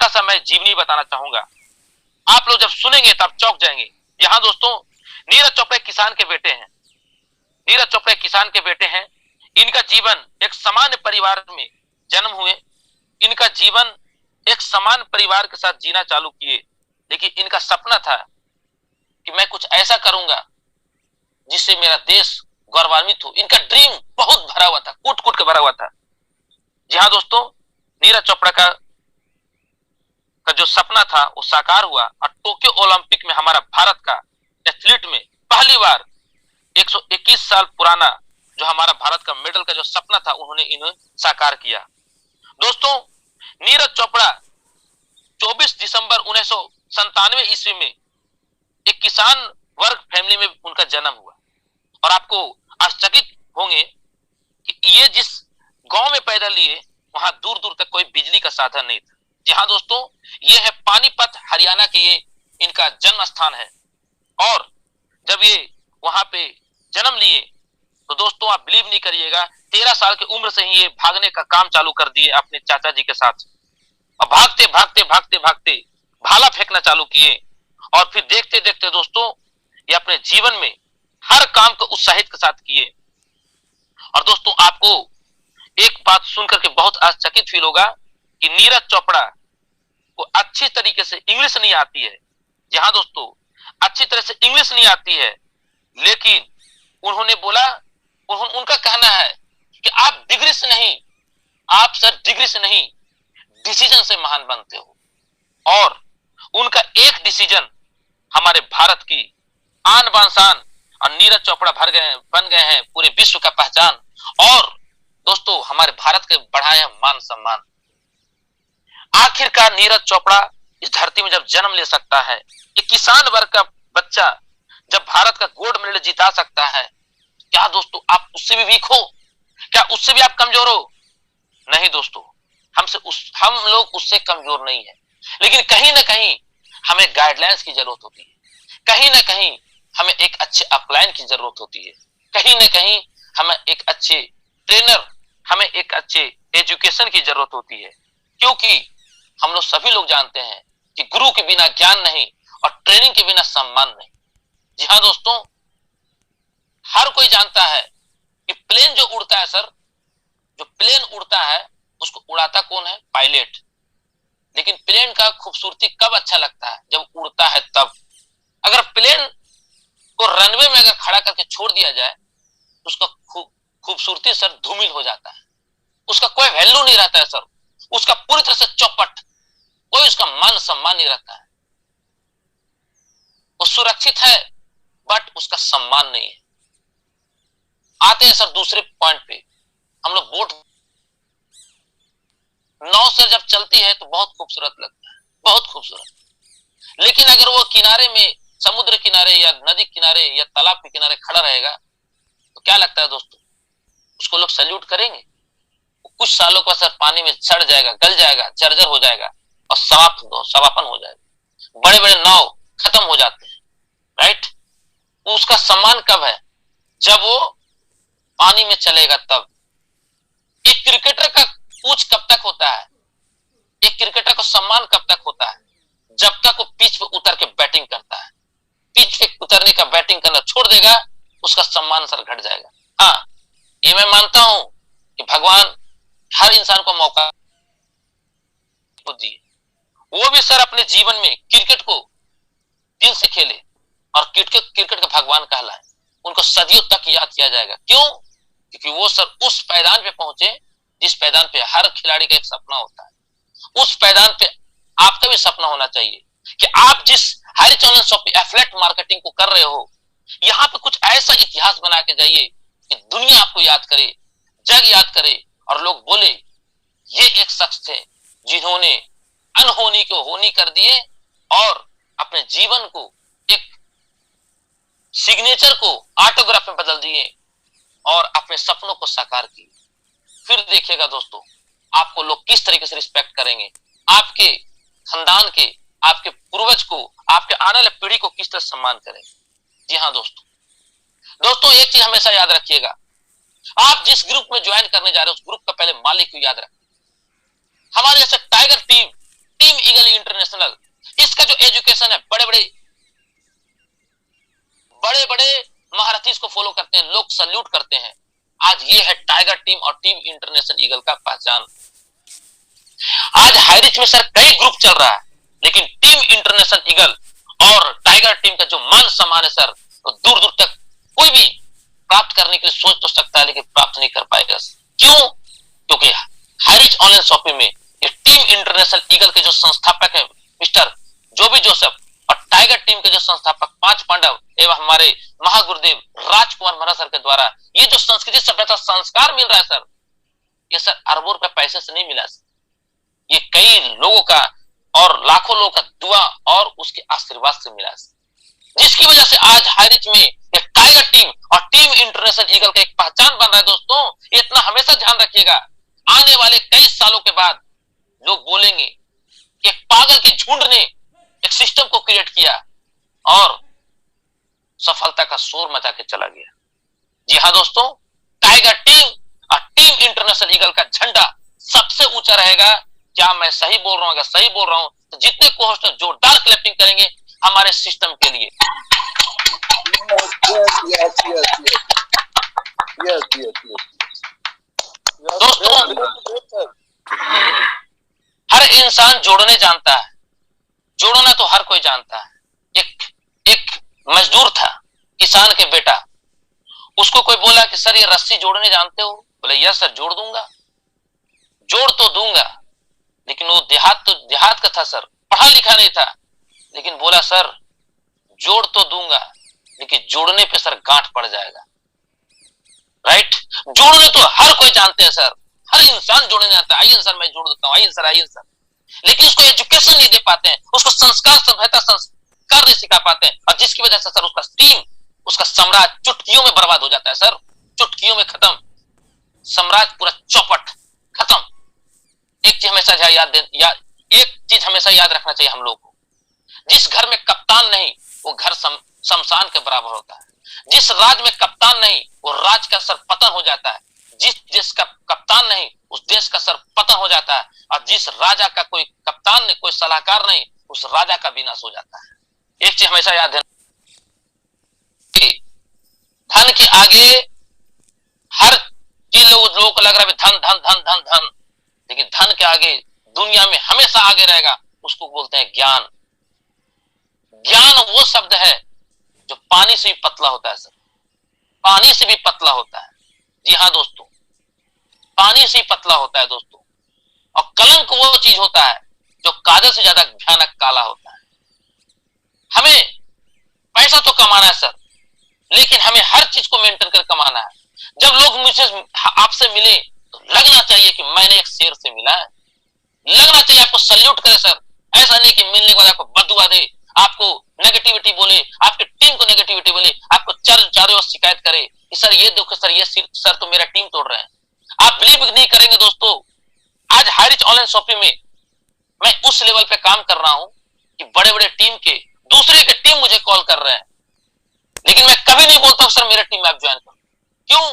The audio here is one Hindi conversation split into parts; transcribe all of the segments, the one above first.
सा मैं जीवनी बताना चाहूंगा, आप लोग जब सुनेंगे तब चौंक जाएंगे। यहाँ दोस्तों नीरज चोपड़ा किसान के बेटे हैं, नीरज चोपड़ा किसान के बेटे हैं। इनका जीवन एक सामान्य परिवार में जन्म हुए, इनका जीवन एक समान परिवार के साथ जीना चालू किए, लेकिन इनका सपना था कि मैं कुछ ऐसा करूंगा जिससे मेरा देश गौरवान्वित हो। इनका ड्रीम बहुत भरा हुआ था, कूट कूट के भरा हुआ था। जी हाँ दोस्तों, नीरज चोपड़ा का जो सपना था वो साकार हुआ और टोक्यो ओलंपिक में हमारा भारत का एथलीट में पहली बार 121 साल पुराना जो हमारा भारत का मेडल का जो सपना था उन्होंने इन्हें साकार किया। दोस्तों नीरज चोपड़ा 24 दिसंबर 1997 ईस्वी में एक किसान वर्ग फैमिली में उनका जन्म हुआ। और आपको आश्चर्यचकित होंगे कि ये जिस गांव में पैदा लिए वहां दूर दूर तक कोई बिजली का साधन नहीं था। जी हाँ दोस्तों, ये है पानीपत हरियाणा के, ये इनका जन्म स्थान है। और जब ये वहां पे जन्म लिए तो दोस्तों आप बिलीव नहीं करिएगा, 13 साल की उम्र से ही ये भागने का काम चालू कर दिए अपने चाचा जी के साथ। और भागते भागते भागते भागते भाला फेंकना चालू किए। और फिर देखते देखते दोस्तों ये अपने जीवन में हर काम को उत्साहित के साथ किए। और दोस्तों आपको एक बात सुनकर के बहुत आश्चर्यचकित फील होगा कि नीरज चोपड़ा को अच्छी तरीके से इंग्लिश नहीं आती है। जहां दोस्तों अच्छी तरह से इंग्लिश नहीं आती है, लेकिन उन्होंने बोला, उनका कहना है कि आप डिग्री से नहीं, आप सर डिग्री से नहीं डिसीजन से महान बनते हो। और उनका एक डिसीजन हमारे भारत की आन बान शान, और नीरज चोपड़ा बन गए हैं पूरे विश्व का पहचान। और दोस्तों हमारे भारत के बढ़ाए मान सम्मान। आखिरकार नीरज चोपड़ा इस धरती में जब जन्म ले सकता है, एक किसान वर्ग का बच्चा जब भारत का गोल्ड मेडल जिता सकता है, क्या दोस्तों आप उससे भी वीक हो? क्या उससे भी आप कमजोर हो? नहीं दोस्तों, हम लोग उससे कमजोर नहीं है, लेकिन कहीं ना कहीं हमें गाइडलाइंस की जरूरत होती है, कहीं ना कहीं हमें एक अच्छे अपलाइन की जरूरत होती है, कहीं ना कहीं हमें एक अच्छे ट्रेनर, हमें एक अच्छे एजुकेशन की जरूरत होती है। क्योंकि हम लोग सभी लोग जानते हैं कि गुरु के बिना ज्ञान नहीं और ट्रेनिंग के बिना सम्मान नहीं। जी हाँ दोस्तों, हर कोई जानता है कि प्लेन जो उड़ता है सर, जो प्लेन उड़ता है उसको उड़ाता कौन है? पायलट। लेकिन प्लेन का खूबसूरती कब अच्छा लगता है? जब उड़ता है तब। अगर प्लेन को रनवे में अगर खड़ा करके छोड़ दिया जाए तो उसका खूबसूरती सर धूमिल हो जाता है, उसका कोई वैल्यू नहीं रहता है सर, उसका पूरी तरह से चौपट, कोई उसका मान सम्मान नहीं रहता है। वो सुरक्षित है बट उसका सम्मान नहीं है। आते हैं सर दूसरे पॉइंट पे, हम लोग बोट, नाव से जब चलती है तो बहुत खूबसूरत लगता है, बहुत खूबसूरत। लेकिन अगर वो किनारे में, समुद्र किनारे या नदी किनारे या तालाब के किनारे खड़ा रहेगा तो क्या लगता है दोस्तों? उसको लोग सैल्यूट करेंगे? कुछ सालों का सर पानी में सड़ जाएगा, गल जाएगा, जर्जर हो जाएगा और समापन हो जाएगा। बड़े बड़े नाव खत्म हो जाते हैं, राइट? उसका सम्मान कब है? जब वो पानी में चलेगा तब। एक क्रिकेटर का पूछ कब तक होता है? एक क्रिकेटर का सम्मान कब तक होता है? जब तक वो पिच पे उतर के बैटिंग करता है। पिच पे उतरने का बैटिंग करना छोड़ देगा, उसका सम्मान सर घट जाएगा। हाँ, ये मैं मानता हूं कि भगवान हर इंसान को मौका दिए, वो भी सर अपने जीवन में क्रिकेट को दिल से खेले और क्रिकेट का भगवान कहलाए। उनको सदियों तक याद किया जाएगा। क्यों? क्योंकि वो सर उस पैदान पे पहुंचे जिस पैदान पे हर खिलाड़ी का एक सपना होता है। उस पैदान पे आपका भी सपना होना चाहिए कि आप जिस हर चैनल शॉप एफलेट मार्केटिंग को कर रहे हो, यहाँ पे कुछ ऐसा इतिहास बना के जाइए कि दुनिया आपको याद करे, जग याद करे और लोग बोले ये एक शख्स थे जिन्होंने अनहोनी को होनी कर दिए और अपने जीवन को एक सिग्नेचर को ऑटोग्राफ में बदल दिए और अपने सपनों को साकार किए। फिर देखिएगा दोस्तों, आपको लोग किस तरीके से रिस्पेक्ट करेंगे, आपके खानदान के, आपके पूर्वज को, आपके आने वाले पीढ़ी को किस तरह सम्मान करेंगे। जी हाँ दोस्तों एक चीज हमेशा याद रखिएगा, आप जिस ग्रुप में ज्वाइन करने जा रहे हो उस ग्रुप का पहले मालिक को याद रखें। हमारे जैसे tiger team team eagle international, इसका जो एजुकेशन है, बड़े बड़े महारथी इसको फॉलो करते हैं, लोग सल्यूट करते हैं। आज ये है टाइगर टीम और टीम इंटरनेशनल ईगल का पहचान। आज हाईरिच में सर कई ग्रुप चल रहा है, लेकिन टीम इंटरनेशनल ईगल और टाइगर टीम का जो मान सम्मान है सर, तो दूर दूर तक कोई भी प्राप्त करने के लिए सोच तो सकता है, लेकिन प्राप्त नहीं कर पाएगा। क्यों? क्योंकि हाईरिच ऑनलाइन शॉपिंग में ये टीम इंटरनेशनल ईगल के जो संस्थापक है मिस्टर जोबी जोसेफ, और टाइगर टीम के जो संस्थापक 5 पांडव एवं हमारे महागुरुदेव राजकुमार महाराज सर के द्वारा ये जो संस्कृति सभ्यता संस्कार मिल रहा है सर, ये सर अरबों रुपए पैसे से नहीं मिला सर, ये कई लोगों का और लाखों लोगों का दुआ और उसके आशीर्वाद से मिला सर, जिसकी वजह से आज हाईरिच में ये टाइगर टीम और टीम इंटरनेशनल ईगल का एक पहचान बन रहा है। दोस्तों, ये इतना हमेशा ध्यान रखिएगा, आने वाले कई सालों के बाद लोग बोलेंगे कि एक पागल के झुंड ने एक सिस्टम को क्रिएट किया और सफलता का शोर मचा के चला गया। जी हाँ दोस्तों, टाइगर टीम और टीम इंटरनेशनल ईगल का झंडा सबसे ऊंचा रहेगा। क्या मैं सही बोल रहा हूं? अगर सही बोल रहा हूं तो जितने को-होस्ट जोरदार क्लैपिंग करेंगे हमारे सिस्टम के लिए। दोस्तों, हर इंसान जोड़ने जानता है, जोड़ना तो हर कोई जानता है। एक मजदूर था, किसान के बेटा, उसको कोई बोला कि सर ये रस्सी जोड़ने जानते हो? बोले यस सर, जोड़ दूंगा, जोड़ तो दूंगा। लेकिन वो देहात का था सर, पढ़ा लिखा नहीं था, लेकिन बोला सर जोड़ तो दूंगा, लेकिन जोड़ने पे सर गांठ पड़ जाएगा। राइट? जोड़ने तो हर कोई जानते हैं सर, हर इंसान जोड़ने जाता है। आइए सर मैं जोड़ देता हूँ, आइए सर, लेकिन उसको एजुकेशन नहीं दे पाते हैं, उसको संस्कार सभ्यता संस्कार नहीं सिखा पाते हैं, और जिसकी वजह से सर उसका टीम, उसका साम्राज्य चुटकियों में बर्बाद हो जाता है सर, चुटकियों में खत्म, साम्राज्य पूरा चौपट खत्म। एक चीज हमेशा याद रखना चाहिए हम लोग को, जिस घर में कप्तान नहीं वो घर शमशान के बराबर होता है, जिस राज में कप्तान नहीं वो राज का सर पतन हो जाता है, जिस देश का कप्तान नहीं उस देश का सर पतन हो जाता है, और जिस राजा का कोई कप्तान नहीं, कोई सलाहकार नहीं, उस राजा का विनाश हो जाता है। एक चीज हमेशा याद है, धन के आगे हर चीज लोगों को लग रहा है धन धन धन धन धन, लेकिन धन के आगे दुनिया में हमेशा आगे रहेगा, उसको बोलते हैं ज्ञान। ज्ञान वो शब्द है जो पानी से भी पतला होता है सर, पानी से भी पतला होता है। जी हाँ दोस्तों, पानी से ही पतला होता है दोस्तों। और कलंक वो चीज होता है जो कागज से ज्यादा भयानक काला होता है। हमें पैसा तो कमाना है सर, लेकिन हमें हर चीज को मेंटेन कर कमाना है। जब लोग मुझसे आपसे मिले तो लगना चाहिए कि मैंने एक शेर से मिला है, लगना चाहिए आपको सल्यूट करे सर। ऐसा नहीं कि मिलने के बाद आपको बददुआ दे, आपको नेगेटिविटी बोले, आपकी टीम को नेगेटिविटी बोले, आपको चारों ओर शिकायत करे कि सर ये देखो सर, ये सर तो मेरा टीम तोड़ रहे हैं। आप बिलीव नहीं करेंगे दोस्तों, आज हाईरिच ऑनलाइन शॉपिंग में मैं उस लेवल पे काम कर रहा हूं कि बड़े बड़े टीम के दूसरे के टीम मुझे कॉल कर रहे हैं, लेकिन मैं कभी नहीं बोलता हूं सर मेरे टीम में आप ज्वाइन करो। क्यों?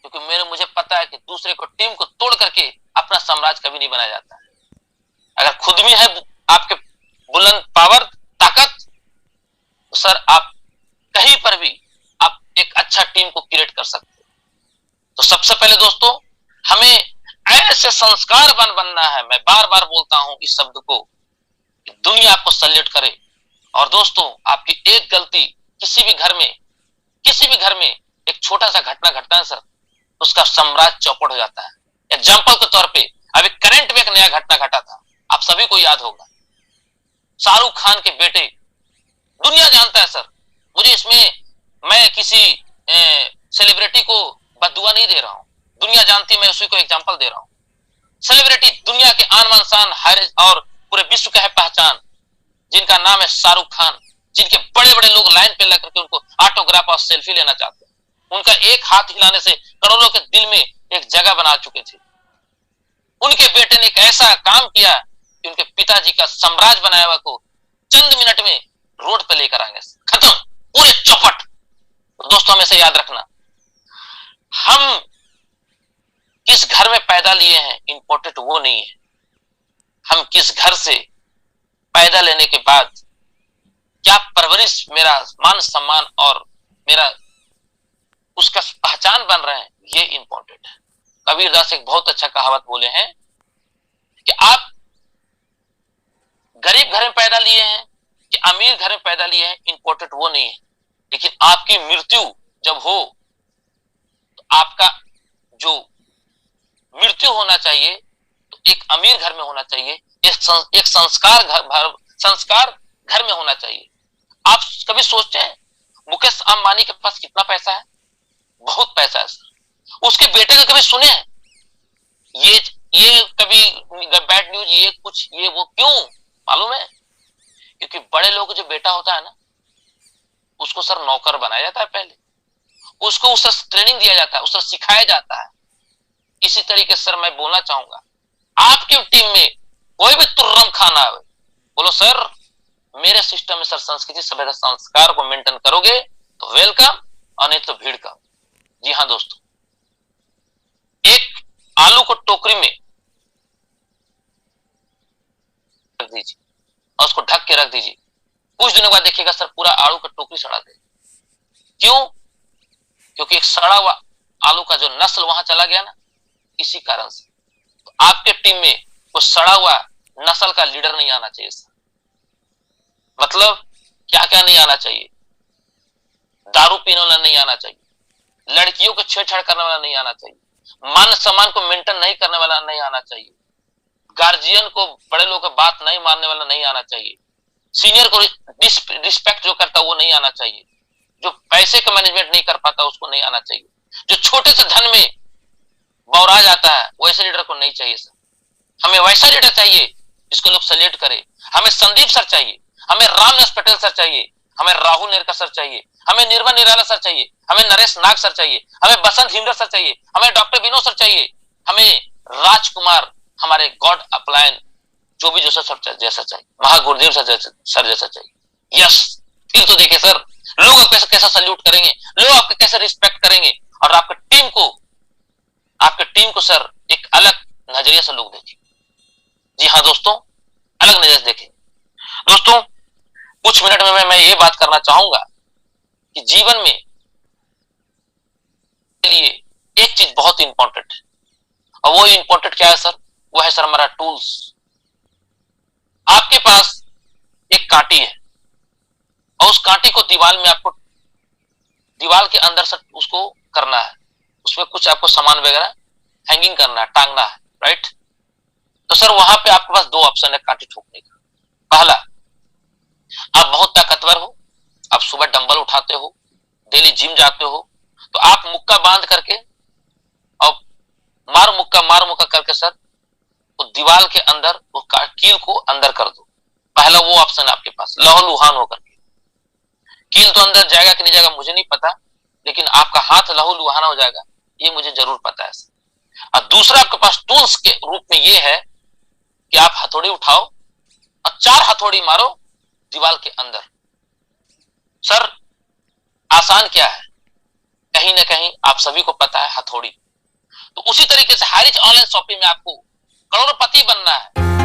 क्योंकि मुझे पता है कि दूसरे को टीम को तोड़ करके अपना साम्राज्य कभी नहीं बनाया जाता है। अगर खुद में है आपके बुलंद पावर ताकत, तो सर आप कहीं पर भी आप एक अच्छा टीम को क्रिएट कर सकते हो। तो सबसे पहले दोस्तों हमें ऐसे संस्कारवान बनना है। मैं बार बार बोलता हूं इस शब्द को कि दुनिया आपको सल्यूट करे। और दोस्तों आपकी एक गलती किसी भी घर में एक छोटा सा घटना घटता है सर, उसका साम्राज्य चौपट हो जाता है। एग्जाम्पल के तौर पे अभी करंट में एक नया घटना घटा था, आप सभी को याद होगा, शाहरुख खान के बेटे, दुनिया जानता है सर। मुझे इसमें मैं किसी सेलिब्रिटी को बददुआ नहीं दे रहा हूं, दुनिया जानती है, मैं उसी को एग्जांपल दे रहा हूं। सेलिब्रिटी दुनिया के आन बान शान और पूरे विश्व का है पहचान, जिनका नाम है शाहरुख खान, जिनके बड़े बड़े लोग लाइन पे लग करके उनको ऑटोग्राफ और सेल्फी लेना चाहते हैं। उनका एक हाथ हिलाने से करोड़ों के दिल में एक जगह बना चुके थे। उनके बेटे ने एक ऐसा काम किया कि उनके पिताजी का साम्राज्य बनाया हुआ को चंद मिनट में रोड पे लेकर आएंगे, खत्म, पूरे चौपट। दोस्तों हमेशा याद रखना, हम किस घर में पैदा लिए हैं इंपॉर्टेंट वो नहीं है, हम किस घर से पैदा लेने के बाद क्या परवरिश, मेरा मान सम्मान और मेरा उसका पहचान बन रहे हैं, ये इंपॉर्टेंट है। कबीरदास एक बहुत अच्छा कहावत बोले हैं कि आप गरीब घर में पैदा लिए हैं कि अमीर घर में पैदा लिए हैं, इंपॉर्टेंट वो नहीं है, लेकिन आपकी मृत्यु जब हो तो आपका जो मृत्यु होना चाहिए तो एक अमीर घर में होना चाहिए, एक संस्कार घर में होना चाहिए। आप कभी सोचते हैं मुकेश अंबानी के पास कितना पैसा है? बहुत पैसा है सर। उसके बेटे का कभी सुने हैं ये कभी बैड न्यूज, ये कुछ, ये वो? क्यों मालूम है? क्योंकि बड़े लोग जो बेटा होता है ना, उसको सर नौकर बनाया जाता है, पहले उसको उससे ट्रेनिंग दिया जाता है, उससे सिखाया जाता है। इसी तरीके से सर मैं बोलना चाहूंगा, आपकी टीम में कोई भी तुर्रम खाना है, बोलो सर मेरे सिस्टम में सर संस्कृति सभ्यता संस्कार को मेंटेन करोगे तो वेलकम, और नहीं तो भीड़ का। जी हाँ दोस्तों, एक आलू को टोकरी में रख दीजिए और उसको ढक के रख दीजिए, कुछ दिनों बाद देखिएगा सर पूरा आलू का टोकरी सड़ा दे। क्यों? क्योंकि एक सड़ा हुआ आलू का जो नस्ल वहां चला गया ना, इसी कारण से। तो आपके टीम में वो सड़ा हुआ नस्ल का लीडर नहीं आना चाहिए सर। मतलब क्या क्या नहीं आना चाहिए? दारू पीने वाला नहीं आना चाहिए, लड़कियों को छेड़छाड़ करने वाला नहीं आना चाहिए, मान सम्मान को मेंटेन नहीं करने वाला नहीं आना चाहिए, गार्जियन को, बड़े लोगों की बात नहीं मानने वाला नहीं आना चाहिए, सीनियर को रिस्पेक्ट जो करता वो नहीं आना चाहिए, जो पैसे का मैनेजमेंट नहीं कर पाता उसको नहीं आना चाहिए, जो छोटे से धन में बौरा जाता है वैसे लीडर को नहीं चाहिए सर। हमें वैसा लीडर चाहिए जिसको लोग सल्यूट करे। हमें संदीप सर चाहिए, हमें रामदास पटेल सर चाहिए, हमें राहुल नेरकर सर चाहिए, हमें निर्मल निराला सर चाहिए, हमें नरेश नाग सर चाहिए, हमें बसंत हिंदर सर चाहिए, हमें डॉक्टर विनोद सर चाहिए, हमें राजकुमार, हमारे गॉड अपलायन जो भी जोसेफ सर जैसा चाहिए, महागुरुदेव सर जैसा चाहिए। यस, फिर तो देखिए सर लोग आपको कैसा सल्यूट करेंगे, लोग आपको कैसे रिस्पेक्ट करेंगे, और आपके टीम को सर एक अलग नजरिए से लोग देखें। जी हाँ दोस्तों, अलग नजरिए से देखें। दोस्तों कुछ मिनट में मैं ये बात करना चाहूंगा कि जीवन में लिए एक चीज बहुत इंपॉर्टेंट है, और वो इंपॉर्टेंट क्या है सर? वो है सर हमारा टूल्स। आपके पास एक कांटी है और उस कांटी को दीवार के अंदर से उसको करना है, उसमें कुछ आपको सामान वगैरह हैंगिंग करना है, टांगना है, राइट? तो सर वहां पे आपके पास दो ऑप्शन है कांटी ठोकने का। पहला, आप बहुत ताकतवर हो, आप सुबह डंबल उठाते हो, डेली जिम जाते हो, तो आप मुक्का बांध करके और मार मुक्का करके सर वो दीवार के अंदर वो कील को अंदर कर दो। पहला वो ऑप्शन है आपके पास, लहूलुहान होकर के। कील तो अंदर जाएगा कि नहीं जाएगा मुझे नहीं पता, लेकिन आपका हाथ लहूलुहाना हो जाएगा ये मुझे जरूर पता है। और दूसरा आपके पास टूल्स के रूप में ये है कि आप हथौड़ी उठाओ और 4 हथौड़ी मारो दीवार के अंदर। सर आसान क्या है? कहीं ना कहीं आप सभी को पता है, हथौड़ी। तो उसी तरीके से हारिज ऑनलाइन शॉपिंग में आपको करोड़पति बनना है,